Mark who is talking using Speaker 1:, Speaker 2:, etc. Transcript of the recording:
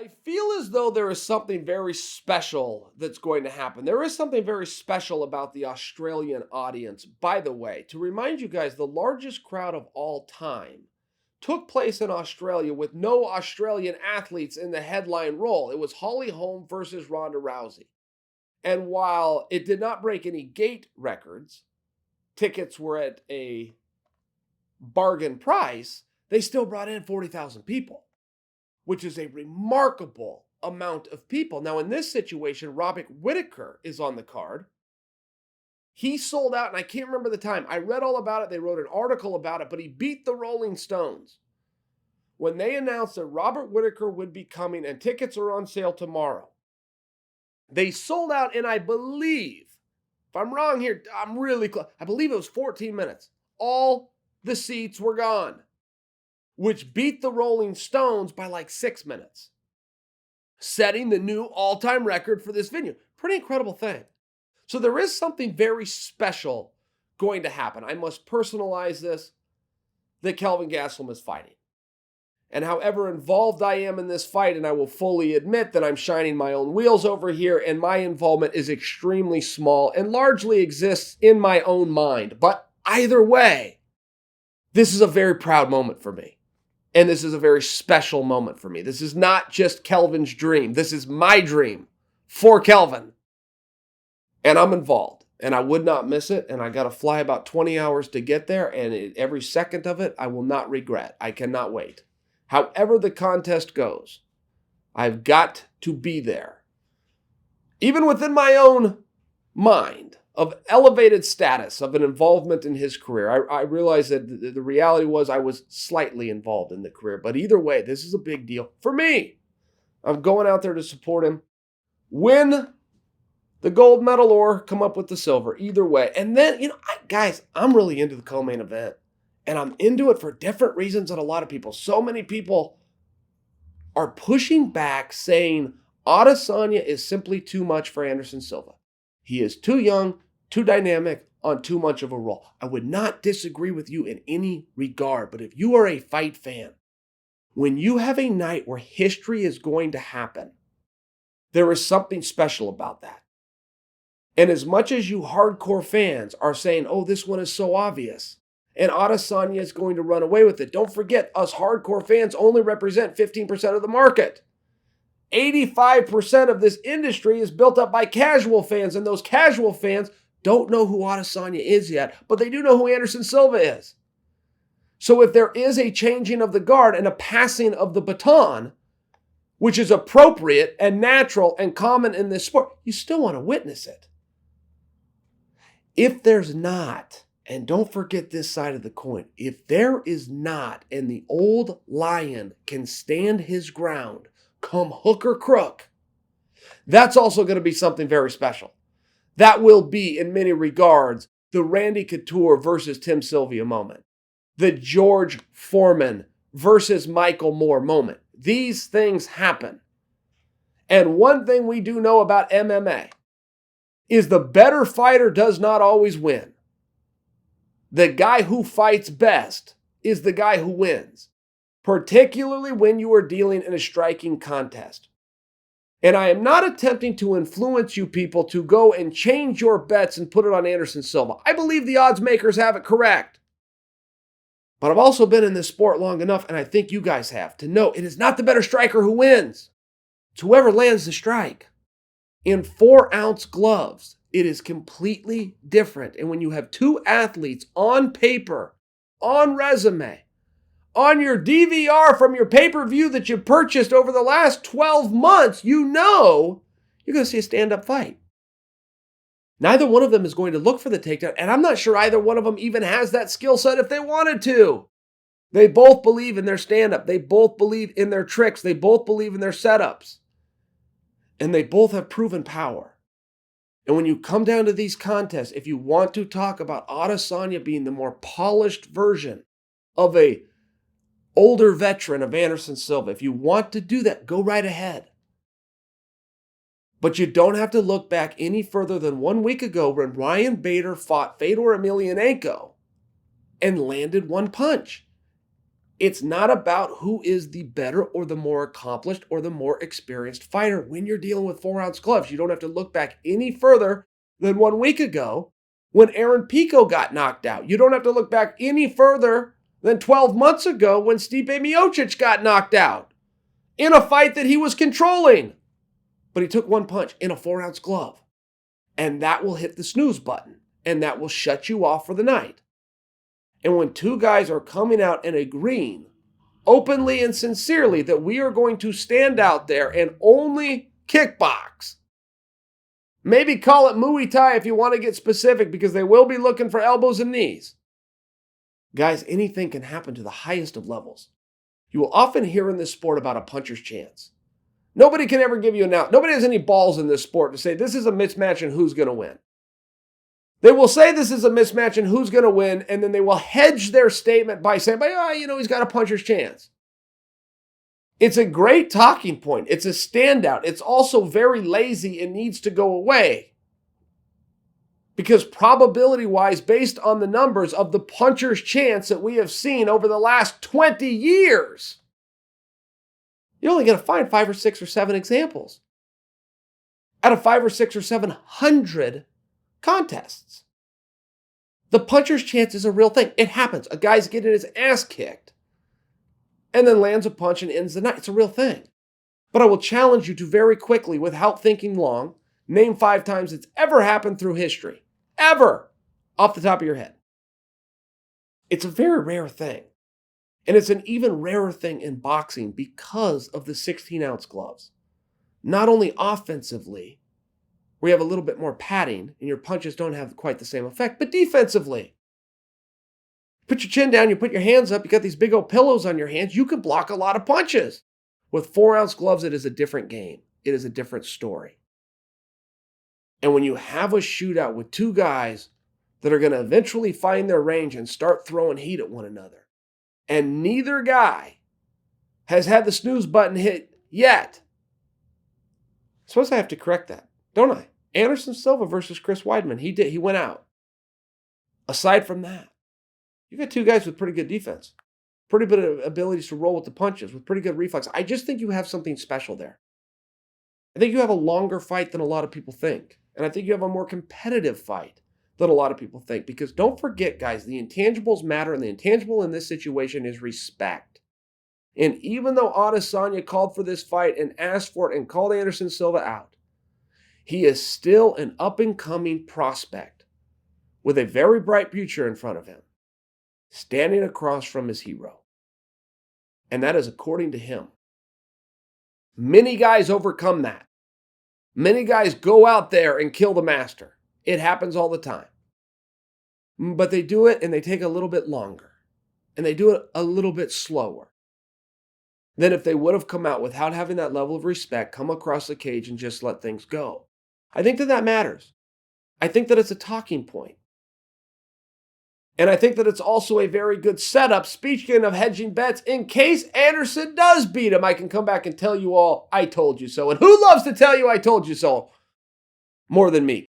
Speaker 1: I feel as though there is something very special that's going to happen. There is something very special about the Australian audience. By the way, to remind you guys, the largest crowd of all time took place in Australia with no Australian athletes in the headline role. It was Holly Holm versus Ronda Rousey. And while it did not break any gate records, tickets were at a bargain price, they still brought in 40,000 people, which is a remarkable amount of people. Now, in this situation, Whittaker is on the card. He sold out, and I can't remember the time. I read all about it. They wrote an article about it, but he beat the Rolling Stones when they announced that Whittaker would be coming, and tickets are on sale tomorrow. They sold out in, I believe, if I'm wrong here, I'm really close. I believe it was 14 minutes. All the seats were gone, which beat the Rolling Stones by like 6 minutes, setting the new all-time record for this venue. Pretty incredible thing. So there is something very special going to happen. I must personalize this, that Kelvin Gastelum is fighting. And however involved I am in this fight, and I will fully admit that I'm shining my own wheels over here, and my involvement is extremely small and largely exists in my own mind. But either way, this is a very proud moment for me. And this is a very special moment for me. This is not just Kelvin's dream. This is my dream for Kelvin. And I'm involved. And I would not miss it. And I got to fly about 20 hours to get there. And every second of it, I will not regret. I cannot wait. However the contest goes, I've got to be there. Even within my own mind of elevated status, of an involvement in his career. I realized that the reality was I was slightly involved in the career. But either way, this is a big deal for me. I'm going out there to support him, win the gold medal or come up with the silver. Either way. And then, guys, I'm really into the co-main event. And I'm into it for different reasons than a lot of people. So many people are pushing back saying Adesanya is simply too much for Anderson Silva. He is too young, too dynamic, on too much of a role. I would not disagree with you in any regard, but if you are a fight fan, when you have a night where history is going to happen, there is something special about that. And as much as you hardcore fans are saying, oh, this one is so obvious, and Adesanya is going to run away with it, don't forget, us hardcore fans only represent 15% of the market. 85% of this industry is built up by casual fans, and those casual fans don't know who Adesanya is yet, but they do know who Anderson Silva is. So if there is a changing of the guard and a passing of the baton, which is appropriate and natural and common in this sport, you still want to witness it. If there's not, and don't forget this side of the coin, if there is not, and the old lion can stand his ground, come hook or crook, that's also going to be something very special. That will be, in many regards, the Randy Couture versus Tim Sylvia moment. The George Foreman versus Michael Moore moment. These things happen. And one thing we do know about MMA is the better fighter does not always win. The guy who fights best is the guy who wins, particularly when you are dealing in a striking contest. And I am not attempting to influence you people to go and change your bets and put it on Anderson Silva. I believe the odds makers have it correct. But I've also been in this sport long enough, and I think you guys have, to know it is not the better striker who wins. It's whoever lands the strike. In 4-ounce gloves, it is completely different. And when you have two athletes on paper, on resume, on your DVR from your pay-per-view that you purchased over the last 12 months, you know you're going to see a stand-up fight. Neither one of them is going to look for the takedown, and I'm not sure either one of them even has that skill set if they wanted to. They both believe in their stand-up. They both believe in their tricks. They both believe in their setups. And they both have proven power. And when you come down to these contests, if you want to talk about Adesanya being the more polished version of a older veteran of Anderson Silva, if you want to do that, go right ahead. But you don't have to look back any further than 1 week ago when Ryan Bader fought Fedor Emelianenko and landed one punch. It's not about who is the better or the more accomplished or the more experienced fighter. When you're dealing with 4-ounce gloves, you don't have to look back any further than 1 week ago when Aaron Pico got knocked out. You don't have to look back any further than 12 months ago when Stipe Miocic got knocked out in a fight that he was controlling. But he took 1 punch in a 4-ounce glove. And that will hit the snooze button. And that will shut you off for the night. And when 2 guys are coming out and agreeing openly and sincerely that we are going to stand out there and only kickbox, maybe call it Muay Thai if you want to get specific, because they will be looking for elbows and knees. Guys, anything can happen to the highest of levels. You will often hear in this sport about a puncher's chance. Nobody can ever give you an out. Nobody has any balls in this sport to say this is a mismatch and who's going to win. They will say this is a mismatch and who's going to win, and then they will hedge their statement by saying, he's got a puncher's chance. It's a great talking point. It's a standout. It's also very lazy and needs to go away. Because probability-wise, based on the numbers of the puncher's chance that we have seen over the last 20 years, you're only going to find 5 or 6 or 7 examples out of 5 or 6 or 700 contests. The puncher's chance is a real thing. It happens. A guy's getting his ass kicked and then lands a punch and ends the night. It's a real thing. But I will challenge you to very quickly, without thinking long, name 5 times it's ever happened through history. Ever. Off the top of your head. It's a very rare thing. And it's an even rarer thing in boxing because of the 16-ounce gloves. Not only offensively, where you have a little bit more padding and your punches don't have quite the same effect, but defensively. Put your chin down, you put your hands up, you got these big old pillows on your hands, you can block a lot of punches. With 4-ounce gloves, it is a different game. It is a different story. And when you have a shootout with 2 guys that are going to eventually find their range and start throwing heat at one another, and neither guy has had the snooze button hit yet, I suppose I have to correct that, don't I? Anderson Silva versus Chris Weidman. He went out. Aside from that, you got 2 guys with pretty good defense, pretty good abilities to roll with the punches, with pretty good reflex. I just think you have something special there. I think you have a longer fight than a lot of people think. And I think you have a more competitive fight than a lot of people think. Because don't forget, guys, the intangibles matter, and the intangible in this situation is respect. And even though Adesanya called for this fight and asked for it and called Anderson Silva out, he is still an up-and-coming prospect with a very bright future in front of him, standing across from his hero. And that is according to him. Many guys overcome that. Many guys go out there and kill the master. It happens all the time. But they do it and they take a little bit longer. And they do it a little bit slower than if they would have come out without having that level of respect, come across the cage and just let things go. I think that matters. I think that it's a talking point. And I think that it's also a very good setup, speaking of hedging bets, in case Anderson does beat him, I can come back and tell you all, I told you so. And who loves to tell you I told you so more than me?